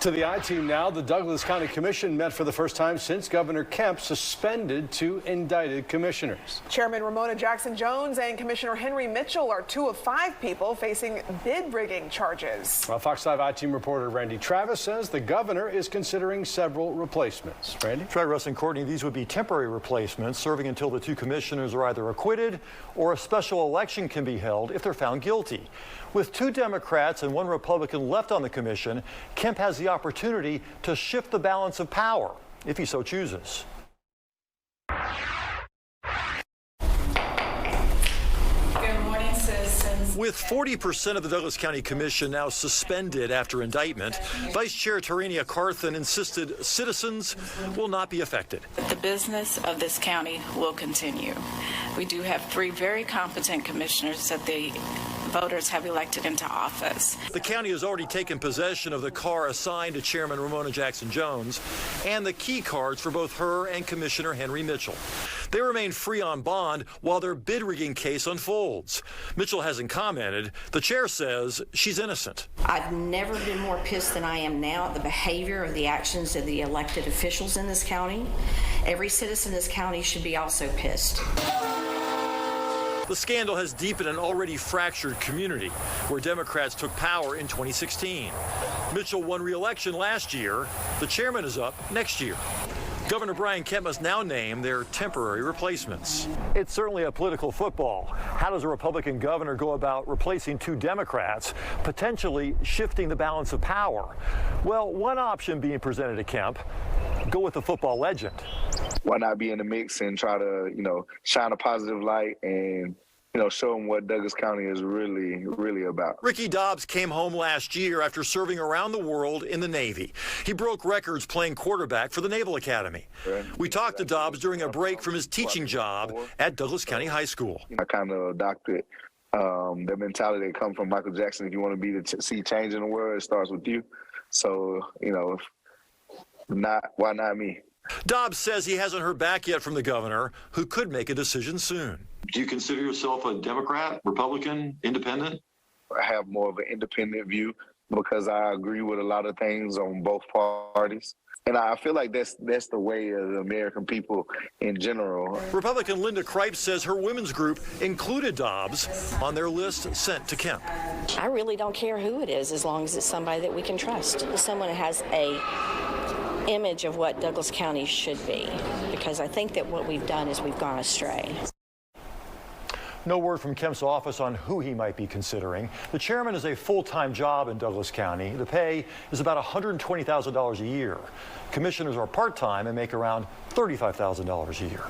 To the I-Team now, the Douglas County Commission met for the first time since Governor Kemp suspended 2 indicted commissioners. Chairman Ramona Jackson-Jones and Commissioner Henry Mitchell are 2 of 5 people facing bid rigging charges. Well, Fox 5 I-Team reporter Randy Travis says the governor is considering several replacements. Randy? That's right, Russ and Courtney. These would be temporary replacements serving until the 2 commissioners are either acquitted or a special election can be held if they're found guilty. With 2 Democrats and 1 Republican left on the commission, Kemp has the opportunity to shift the balance of power if he so chooses. Good morning, citizens. With 40% of the Douglas County Commission now suspended after indictment, Vice Chair Tarenia Carthan insisted citizens will not be affected. The business of this county will continue. We do have 3 very competent commissioners that the voters have elected into office. The county has already taken possession of the car assigned to Chairman Ramona Jackson-Jones and the key cards for both her and Commissioner Henry Mitchell. They remain free on bond while their bid rigging case unfolds. Mitchell hasn't commented. The chair says she's innocent. I've never been more pissed than I am now at the behavior of the actions of the elected officials in this county. Every citizen in this county should be also pissed. The scandal has deepened an already fractured community where Democrats took power in 2016. Mitchell won re-election last year. The chairman is up next year. Governor Brian Kemp must now name their temporary replacements. It's certainly a political football. How does a Republican governor go about replacing 2 Democrats, potentially shifting the balance of power? Well, one option being presented to Kemp, go with the football legend. Why not be in the mix and try to, shine a positive light and, show them what Douglas County is really about. Ricky Dobbs came home last year after serving around the world in the Navy. He broke records playing quarterback for the Naval Academy. We talked to Dobbs during a break from his teaching job at Douglas County High School. I kind of adopted the mentality that comes from Michael Jackson. If you want to see change in the world, it starts with you. So, why not me? Dobbs says he hasn't heard back yet from the governor, who could make a decision soon. Do you consider yourself a Democrat, Republican, independent? I have more of an independent view because I agree with a lot of things on both parties. And I feel like that's the way of the American people in general. Republican Linda Kripe says her women's group included Dobbs on their list sent to Kemp. I really don't care who it is as long as it's somebody that we can trust. Someone that has a image of what Douglas County should be, because I think that what we've done is we've gone astray. No word from Kemp's office on who he might be considering. The chairman is a full-time job in Douglas County. The pay is about $120,000 a year. Commissioners are part-time and make around $35,000 a year.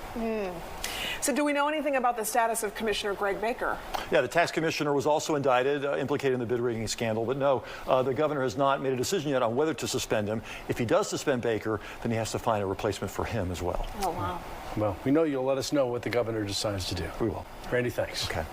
So do we know anything about the status of Commissioner Greg Baker? Yeah, the tax commissioner was also indicted, implicated in the bid rigging scandal. But no, the governor has not made a decision yet on whether to suspend him. If he does suspend Baker, then he has to find a replacement for him as well. Oh, wow. Well, we know you'll let us know what the governor decides to do. We will. Randy, thanks. Okay.